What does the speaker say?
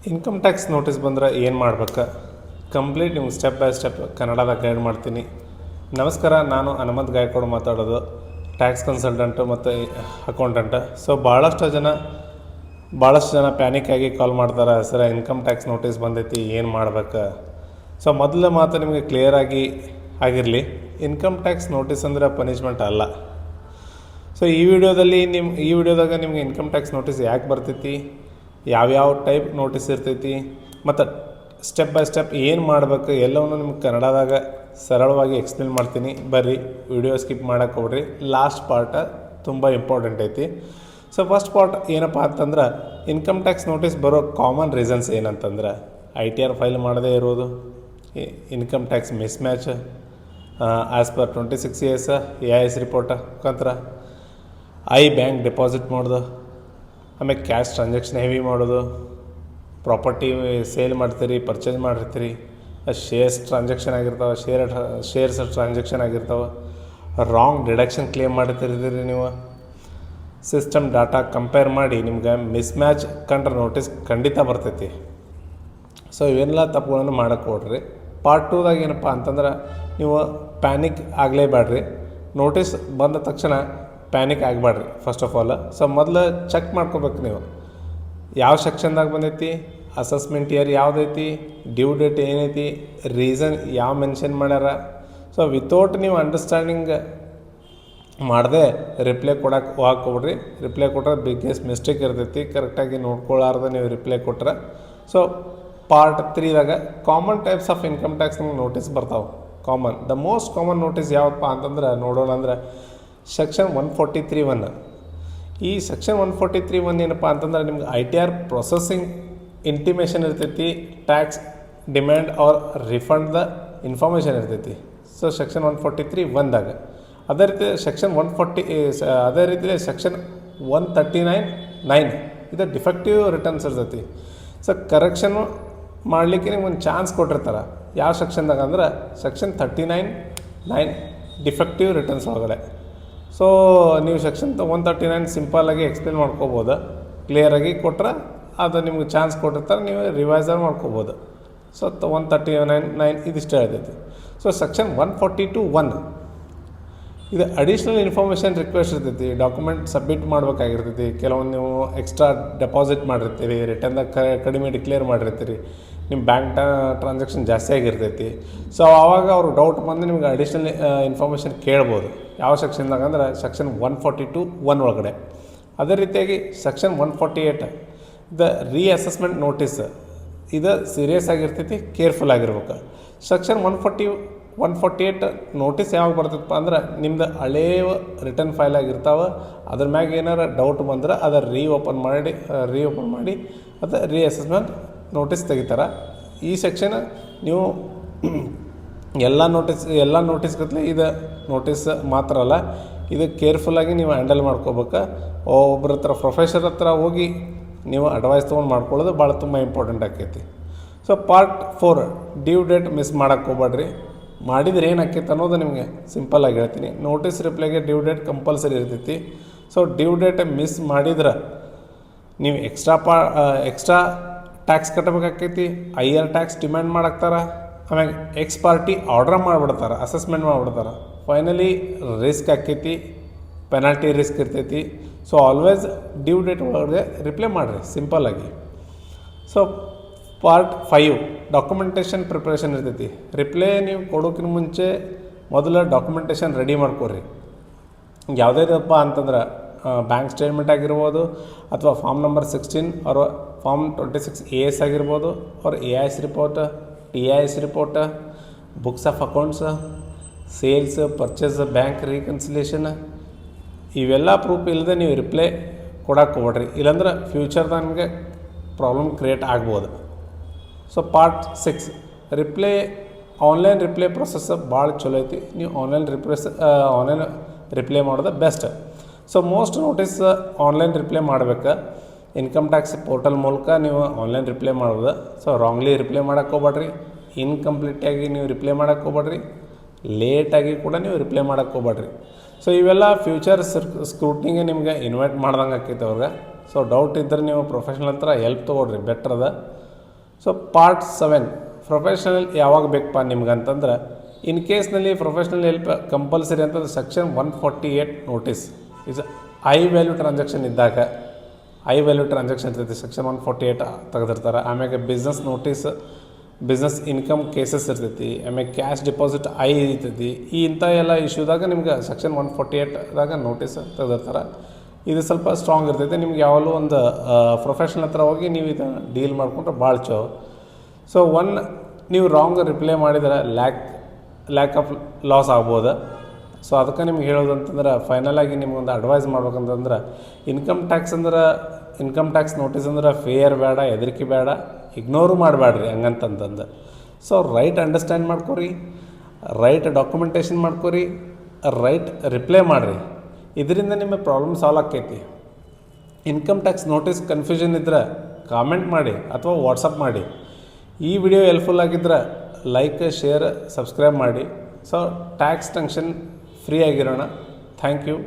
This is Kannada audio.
ಇನ್ಕಮ್ ಟ್ಯಾಕ್ಸ್ ನೋಟಿಸ್ ಬಂದ್ರೆ ಏನು ಮಾಡ್ಬೇಕು ಕಂಪ್ಲೀಟ್ ನಿಮ್ಗೆ ಸ್ಟೆಪ್ ಬೈ ಸ್ಟೆಪ್ ಕನ್ನಡದಾಗ ಗೈಡ್ ಮಾಡ್ತೀನಿ. ನಮಸ್ಕಾರ, ನಾನು ಹನುಮಂತ್ ಗಾಯಕ್ವಾಡ್ ಮಾತಾಡೋದು, ಟ್ಯಾಕ್ಸ್ ಕನ್ಸಲ್ಟೆಂಟು ಮತ್ತು ಅಕೌಂಟೆಂಟ್. ಸೊ ಭಾಳಷ್ಟು ಜನ ಪ್ಯಾನಿಕ್ ಆಗಿ ಕಾಲ್ ಮಾಡ್ತಾರೆ, ಸರ್ ಇನ್ಕಮ್ ಟ್ಯಾಕ್ಸ್ ನೋಟಿಸ್ ಬಂದೈತಿ, ಏನು ಮಾಡ್ಬೇಕು? ಸೊ ಮೊದಲ ಮಾತು ನಿಮಗೆ ಕ್ಲಿಯರಾಗಿ ಆಗಿರಲಿ, ಇನ್ಕಮ್ ಟ್ಯಾಕ್ಸ್ ನೋಟಿಸ್ ಅಂದರೆ ಪನಿಷ್ಮೆಂಟ್ ಅಲ್ಲ. ಸೊ ಈ ವಿಡಿಯೋದಾಗ ನಿಮ್ಗೆ ಇನ್ಕಮ್ ಟ್ಯಾಕ್ಸ್ ನೋಟಿಸ್ ಯಾಕೆ ಬರ್ತೈತಿ, ಯಾವ್ಯಾವ ಟೈಪ್ ನೋಟಿಸ್ ಇರ್ತೈತಿ, ಮತ್ತು ಸ್ಟೆಪ್ ಬೈ ಸ್ಟೆಪ್ ಏನು ಮಾಡಬೇಕು ಎಲ್ಲವನ್ನೂ ನಿಮ್ಗೆ ಕನ್ನಡದಾಗ ಸರಳವಾಗಿ ಎಕ್ಸ್ಪ್ಲೇನ್ ಮಾಡ್ತೀನಿ. ಬರ್ರಿ, ವಿಡಿಯೋ ಸ್ಕಿಪ್ ಮಾಡೋಕೆ ಹೋಗ್ರಿ, ಲಾಸ್ಟ್ ಪಾರ್ಟ ತುಂಬ ಇಂಪಾರ್ಟೆಂಟ್ ಐತಿ. ಸೊ ಫಸ್ಟ್ ಪಾರ್ಟ್ ಏನಪ್ಪ ಅಂತಂದ್ರೆ, ಇನ್ಕಮ್ ಟ್ಯಾಕ್ಸ್ ನೋಟಿಸ್ ಬರೋ ಕಾಮನ್ ರೀಸನ್ಸ್ ಏನಂತಂದ್ರೆ, ITR ಫೈಲ್ ಮಾಡದೇ ಇರೋದು, income tax mismatch as per 26 years AIS report ಮುಖಾಂತರ, ಬ್ಯಾಂಕ್ ಡೆಪಾಸಿಟ್ ಮಾಡೋದು, ಆಮೇಲೆ ಕ್ಯಾಶ್ ಟ್ರಾನ್ಸಾಕ್ಷನ್ ಹೆವಿ ಮಾಡೋದು, ಪ್ರಾಪರ್ಟಿ ಸೇಲ್ ಮಾಡ್ತೀರಿ, ಪರ್ಚೇಸ್ ಮಾಡಿರ್ತೀರಿ, ಶೇರ್ಸ್ ಟ್ರಾನ್ಸಾಕ್ಷನ್ ಆಗಿರ್ತಾವೆ, ಶೇರ್ಸ್ ಟ್ರಾನ್ಸಾಕ್ಷನ್ ಆಗಿರ್ತಾವೆ, ರಾಂಗ್ ಡಿಡಕ್ಷನ್ ಕ್ಲೇಮ್ ಮಾಡ್ತಿರ್ತೀರಿ ನೀವು, ಸಿಸ್ಟಮ್ ಡಾಟಾ ಕಂಪೇರ್ ಮಾಡಿ ನಿಮ್ಗೆ ಮಿಸ್ ಮ್ಯಾಚ್ ಕಂಡ್ರೆ ನೋಟಿಸ್ ಖಂಡಿತ ಬರ್ತೈತಿ. ಸೊ ಇವೆಲ್ಲ ತಪ್ಪುಗಳನ್ನು ಮಾಡೋಕ್ಕೆ ಕೊಡ್ರಿ. ಪಾರ್ಟ್ 2ದಾಗ ಏನಪ್ಪ ಅಂತಂದ್ರೆ, ನೀವು ಪ್ಯಾನಿಕ್ ಆಗಲೇಬೇಡ್ರಿ. ನೋಟಿಸ್ ಬಂದ ತಕ್ಷಣ ಪ್ಯಾನಿಕ್ ಆಗಬೇಡ್ರಿ ಫಸ್ಟ್ ಆಫ್ ಆಲ್. ಸೊ ಮೊದಲು ಚೆಕ್ ಮಾಡ್ಕೋಬೇಕು ನೀವು, ಯಾವ ಸೆಕ್ಷನ್ದಾಗ ಬಂದೈತಿ, ಅಸೆಸ್ಮೆಂಟ್ ಇಯರ್ ಯಾವುದೈತಿ, ಡ್ಯೂ ಡೇಟ್ ಏನೈತಿ, ರೀಸನ್ ಯಾವ ಮೆನ್ಷನ್ ಮಾಡ್ಯಾರ. ಸೊ ವಿತೌಟ್ ನೀವು ಅಂಡರ್ಸ್ಟ್ಯಾಂಡಿಂಗ್ ಮಾಡದೆ ರಿಪ್ಲೈ ಕೊಡೋಕೆ ಹೋಗ್ಕೊಬಿಡ್ರಿ. ರಿಪ್ಲೈ ಕೊಟ್ಟರೆ ಬಿಗ್ಗೆಸ್ಟ್ ಮಿಸ್ಟೇಕ್ ಇರ್ತೈತಿ, ಕರೆಕ್ಟಾಗಿ ನೋಡ್ಕೊಳ್ಳಾರ್ದೆ ನೀವು ರಿಪ್ಲೈ ಕೊಟ್ಟರೆ. ಸೊ ಪಾರ್ಟ್ 3ದಾಗ common types of income tax ನಿಮ್ಗೆ ನೋಟಿಸ್ ಬರ್ತಾವೆ. ದ ಮೋಸ್ಟ್ ಕಾಮನ್ ನೋಟಿಸ್ ಯಾವಪ್ಪ ಅಂತಂದ್ರೆ ನೋಡೋಣ ಅಂದ್ರೆ, ಸೆಕ್ಷನ್ 143(1). ಈ ಸೆಕ್ಷನ್ 143(1) ಏನಪ್ಪ ಅಂತಂದ್ರೆ, ನಿಮ್ಗೆ ITR ಪ್ರೊಸೆಸಿಂಗ್ ಇಂಟಿಮೇಷನ್ ಇರ್ತೈತಿ, ಟ್ಯಾಕ್ಸ್ ಡಿಮ್ಯಾಂಡ್ ಆರ್ ರಿಫಂಡ್ ದ ಇನ್ಫಾರ್ಮೇಷನ್ ಇರ್ತೈತಿ. ಸೊ ಸೆಕ್ಷನ್ 143(1)ದಾಗ ಅದೇ ರೀತಿ ಸೆಕ್ಷನ್ 139(9) ಇದು ಡಿಫೆಕ್ಟಿವ್ ರಿಟರ್ನ್ಸ್ ಇರ್ತೈತಿ. ಸೊ ಕರೆಕ್ಷನ್ನು ಮಾಡಲಿಕ್ಕೆ ನಿಮ್ಗೆ ಒಂದು ಚಾನ್ಸ್ ಕೊಟ್ಟಿರ್ತಾರೆ. ಯಾವ ಸೆಕ್ಷನ್ದಾಗ ಅಂದ್ರೆ, ಸೆಕ್ಷನ್ 39(9) ಡಿಫೆಕ್ಟಿವ್ ರಿಟರ್ನ್ಸ್ ಒಳಗಡೆ. ಸೊ ನೀವು ಸೆಕ್ಷನ್ 139 ಸಿಂಪಲ್ಲಾಗಿ ಎಕ್ಸ್ಪ್ಲೇನ್ ಮಾಡ್ಕೋಬೋದು, ಕ್ಲಿಯರಾಗಿ ಕೊಟ್ಟರೆ ಅದು ನಿಮ್ಗೆ ಚಾನ್ಸ್ ಕೊಟ್ಟಿರ್ತಾರೆ, ನೀವು ರಿವೈಸರ್ ಮಾಡ್ಕೋಬೋದು. ಸೊ 139(9) ಇದಿಷ್ಟು ಹೇಳ್ತೈತಿ. ಸೊ ಸೆಕ್ಷನ್ 142(1) ಇದು ಅಡಿಷ್ನಲ್ ಇನ್ಫಾರ್ಮೇಷನ್ ರಿಕ್ವೆಸ್ಟ್ ಇರ್ತೈತಿ. ಡಾಕ್ಯುಮೆಂಟ್ ಸಬ್ಮಿಟ್ ಮಾಡಬೇಕಾಗಿರ್ತೈತಿ. ಕೆಲವೊಂದು ನೀವು ಎಕ್ಸ್ಟ್ರಾ ಡೆಪಾಸಿಟ್ ಮಾಡಿರ್ತೀರಿ, ರಿಟರ್ನ್ದಾಗ ಕಡಿಮೆ ಡಿಕ್ಲೇರ್ ಮಾಡಿರ್ತೀರಿ, ನಿಮ್ಮ ಬ್ಯಾಂಕ್ ಟ್ರಾನ್ಸಾಕ್ಷನ್ ಜಾಸ್ತಿ ಆಗಿರ್ತೈತಿ. ಸೊ ಆವಾಗ ಅವ್ರು ಡೌಟ್ ಬಂದು ನಿಮ್ಗೆ ಅಡಿಷ್ನಲ್ ಇನ್ಫಾರ್ಮೇಷನ್ ಕೇಳ್ಬೋದು. ಯಾವ ಸೆಕ್ಷನ್ದಾಗ ಅಂದ್ರೆ, ಸೆಕ್ಷನ್ 142(1) ಒಳಗಡೆ. ಅದೇ ರೀತಿಯಾಗಿ ಸೆಕ್ಷನ್ 148 ದ ರೀಅಸೆಸ್ಮೆಂಟ್ ನೋಟಿಸ್, ಇದು ಸೀರಿಯಸ್ ಆಗಿರ್ತೈತಿ, ಕೇರ್ಫುಲ್ ಆಗಿರ್ಬೇಕು. ಸೆಕ್ಷನ್ 148 ನೋಟಿಸ್ ಯಾವಾಗ ಬರ್ತೈತಪ್ಪ ಅಂದ್ರೆ, ನಿಮ್ದು ಹಳೆಯ ರಿಟರ್ನ್ ಫೈಲ್ ಆಗಿರ್ತಾವೆ, ಅದ್ರ ಮ್ಯಾಗ ಏನಾರು ಡೌಟ್ ಬಂದ್ರೆ ಅದು ರೀಓಪನ್ ಮಾಡಿ ಅದು ರೀಅಸೆಸ್ಮೆಂಟ್ ನೋಟಿಸ್ ತೆಗಿತಾರೆ. ಈ ಸೆಕ್ಷನ್ ನೀವು ಎಲ್ಲ ನೋಟಿಸ್ ಗತ್ತಲೆ ಇದು ನೋಟಿಸ್ ಮಾತ್ರ ಅಲ್ಲ, ಇದು ಕೇರ್ಫುಲ್ಲಾಗಿ ನೀವು ಹ್ಯಾಂಡಲ್ ಮಾಡ್ಕೋಬೇಕು. ಒಬ್ಬರ ಹತ್ರ ಪ್ರೊಫೆಸರ್ ಹತ್ರ ಹೋಗಿ ನೀವು ಅಡ್ವೈಸ್ ತೊಗೊಂಡು ಮಾಡ್ಕೊಳ್ಳೋದು ಭಾಳ ತುಂಬ ಇಂಪಾರ್ಟೆಂಟ್ ಆಕೈತಿ. So part 4 due date miss ಮಾಡೋಕ್ಕೆ ಹೋಗ್ಬೇಡ್ರಿ. ಮಾಡಿದ್ರೆ ಏನು ಆಕೈತೆ ಅನ್ನೋದು ನಿಮಗೆ ಸಿಂಪಲ್ಲಾಗಿ ಹೇಳ್ತೀನಿ. ನೋಟಿಸ್ ರಿಪ್ಲೈಗೆ ಡ್ಯೂ ಡೇಟ್ ಕಂಪಲ್ಸರಿ ಇರ್ತೈತಿ. ಸೊ ಡ್ಯೂ ಡೇಟ್ ಮಿಸ್ ಮಾಡಿದ್ರೆ ನೀವು ಎಕ್ಸ್ಟ್ರಾ ಟ್ಯಾಕ್ಸ್ ಕಟ್ಟಬೇಕಾಕೈತಿ. IR ಟ್ಯಾಕ್ಸ್ ಡಿಮ್ಯಾಂಡ್ ಮಾಡಾಕ್ತಾರೆ, ಆಮ್ಯಾಗ ಎಕ್ಸ್ ಪಾರ್ಟಿ ಆರ್ಡ್ರ್ ಮಾಡಿಬಿಡ್ತಾರೆ, ಅಸೆಸ್ಮೆಂಟ್ ಮಾಡಿಬಿಡ್ತಾರೆ. ಫೈನಲಿ ರಿಸ್ಕ್ ಆಕೈತಿ, ಪೆನಾಲ್ಟಿ ರಿಸ್ಕ್ ಇರ್ತೈತಿ. ಸೊ ಆಲ್ವೇಸ್ ಡ್ಯೂ ಡೇಟ್ ಒಳಗೆ ರಿಪ್ಲೈ ಮಾಡಿರಿ ಸಿಂಪಲ್ಲಾಗಿ. ಸೊ ಪಾರ್ಟ್ 5 ಡಾಕ್ಯುಮೆಂಟೇಷನ್ ಪ್ರಿಪ್ರೇಷನ್ ಇರ್ತೈತಿ. ರಿಪ್ಲೈ ನೀವು ಕೊಡೋಕ್ಕಿಂತ ಮುಂಚೆ ಮೊದಲು ಡಾಕ್ಯುಮೆಂಟೇಷನ್ ರೆಡಿ ಮಾಡ್ಕೊರಿ. ಯಾವುದೇದಪ್ಪ ಅಂತಂದ್ರೆ, ಬ್ಯಾಂಕ್ ಸ್ಟೇಟ್ಮೆಂಟ್ ಆಗಿರ್ಬೋದು, ಅಥವಾ ಫಾರ್ಮ್ ನಂಬರ್ 16 ಅವ್ರ ಫಾರ್ಮ್ 26 AS ಆಗಿರ್ಬೋದು, ಅವ್ರ AIS report, TIS report, books of accounts, sales, purchase, bank reconciliation, ಇವೆಲ್ಲ ಪ್ರೂಫ್ ಇಲ್ಲದೆ ನೀವು ರಿಪ್ಲೈ ಕೊಡೋಕೆ ಹೋಗ್ಬೇಡ್ರಿ. ಇಲ್ಲಾಂದ್ರೆ ಫ್ಯೂಚರ್ದಾಗ ನಿಮಗೆ ಪ್ರಾಬ್ಲಮ್ ಕ್ರಿಯೇಟ್ ಆಗ್ಬೋದು. So part 6 online reply process ಭಾಳ ಚಲೋ ಐತಿ. ನೀವು ಆನ್ಲೈನ್ ರಿಪ್ಲೈ ಮಾಡೋದು best. So most notice online reply ಮಾಡ್ಬೇಕು. ಇನ್ಕಮ್ ಟ್ಯಾಕ್ಸ್ ಪೋರ್ಟಲ್ ಮೂಲಕ ನೀವು ಆನ್ಲೈನ್ ರಿಪ್ಲೈ ಮಾಡ್ಬೋದು. ಸೊ ರಾಂಗ್ಲಿ ರಿಪ್ಲೈ ಮಾಡೋಕ್ಕೆ ಹೋಗ್ಬೇಡ್ರಿ, ಇನ್ಕಂಪ್ಲೀಟಾಗಿ ನೀವು ರಿಪ್ಲೈ ಮಾಡೋಕ್ಕೆ ಹೋಗ್ಬೇಡ್ರಿ, ಲೇಟಾಗಿ ಕೂಡ ನೀವು ರಿಪ್ಲೈ ಮಾಡೋಕ್ಕೆ ಹೋಗ್ಬೇಡ್ರಿ. ಸೊ ಇವೆಲ್ಲ ಫ್ಯೂಚರ್ ಸ್ಕ್ರೂಟ್ನಿಗೆ ನಿಮ್ಗೆ ಇನ್ವೈಟ್ ಮಾಡ್ದಂಗೆ ಆಕೈತೆ ಅವ್ರಿಗೆ. ಸೊ ಡೌಟ್ ಇದ್ದರೆ ನೀವು ಪ್ರೊಫೆಷ್ನಲ್ ಹತ್ರ ಹೆಲ್ಪ್ ತೊಗೊಳ್ರಿ, ಬೆಟ್ರ್ ಅದ. ಸೊ ಪಾರ್ಟ್ 7 ಪ್ರೊಫೆಷನಲ್ ಯಾವಾಗ ಬೇಕಪ್ಪ ನಿಮ್ಗೆ ಅಂತಂದ್ರೆ, ಇನ್ ಕೇಸ್ನಲ್ಲಿ ಪ್ರೊಫೆಷ್ನಲ್ ಹೆಲ್ಪ್ ಕಂಪಲ್ಸರಿ ಅಂತಂದ್ರೆ section 148 notice is I value transaction ಇದ್ದಾಗ, ಐ ವ್ಯಾಲ್ಯೂ ಟ್ರಾನ್ಸಾಕ್ಷನ್ ಇರ್ತೈತಿ, ಸೆಕ್ಷನ್ 148 ತೆಗೆದಿರ್ತಾರೆ. ಆಮ್ಯಾಗೆ business notice, business income cases ಇರ್ತೈತಿ, ಆಮೇಲೆ ಕ್ಯಾಶ್ ಡಿಪಾಸಿಟ್ ಐ ಇರ್ತೈತಿ. ಇಂಥ ಎಲ್ಲ ಇಶ್ಯೂದಾಗ ನಿಮ್ಗೆ ಸೆಕ್ಷನ್ 148ದಾಗ ನೋಟಿಸ್ ತೆಗೆದಿರ್ತಾರೆ. ಇದು ಸ್ವಲ್ಪ ಸ್ಟ್ರಾಂಗ್ ಇರ್ತೈತೆ. ನಿಮ್ಗೆ ಯಾವಾಗಲೂ ಒಂದು ಪ್ರೊಫೆಷನಲ್ ಹತ್ರ ಹೋಗಿ ನೀವು ಇದನ್ನು ಡೀಲ್ ಮಾಡಿಕೊಂಡ್ರೆ ಭಾಳ ಚೋ. ಸೊ ನೀವು ರಾಂಗ್ ರಿಪ್ಲೈ ಮಾಡಿದ್ರೆ ಲ್ಯಾಕ್ ಆಫ್ ಲಾಸ್ ಆಗ್ಬೋದು. ಸೊ ಅದಕ್ಕೆ ನಿಮ್ಗೆ ಹೇಳೋದು ಅಂತಂದ್ರೆ, ಫೈನಲಾಗಿ ನಿಮ್ಗೊಂದು ಅಡ್ವೈಸ್ ಮಾಡ್ಬೇಕಂತಂದ್ರೆ, ಇನ್ಕಮ್ ಟ್ಯಾಕ್ಸ್ ನೋಟಿಸ್ ಅಂದ್ರೆ ಫೇರ್ ಬೇಡ, ಹೆದರಿಕೆ ಬೇಡ, ಇಗ್ನೋರು ಮಾಡಬೇಡ್ರಿ ಹಂಗಂತಂದು. ಸೊ ರೈಟ್ ಅಂಡರ್ಸ್ಟ್ಯಾಂಡ್ ಮಾಡ್ಕೊರಿ, ರೈಟ್ ಡಾಕ್ಯುಮೆಂಟೇಷನ್ ಮಾಡ್ಕೊರಿ, ರೈಟ್ ರಿಪ್ಲೈ ಮಾಡಿರಿ. ಇದರಿಂದ ನಿಮ್ಮ ಪ್ರಾಬ್ಲಮ್ ಸಾಲ್ವ್ ಆಕೈತಿ. ಇನ್ಕಮ್ ಟ್ಯಾಕ್ಸ್ ನೋಟಿಸ್ ಕನ್ಫ್ಯೂಷನ್ ಇದ್ದರೆ ಕಾಮೆಂಟ್ ಮಾಡಿ ಅಥವಾ ವಾಟ್ಸಪ್ ಮಾಡಿ. ಈ ವಿಡಿಯೋ ಹೆಲ್ಪ್ಫುಲ್ ಆಗಿದ್ದರೆ ಲೈಕ್, ಶೇರ್, ಸಬ್ಸ್ಕ್ರೈಬ್ ಮಾಡಿ. ಸೊ ಟ್ಯಾಕ್ಸ್ ಟೆನ್ಷನ್ ಫ್ರೀ ಆಗಿರೋಣ. Thank you.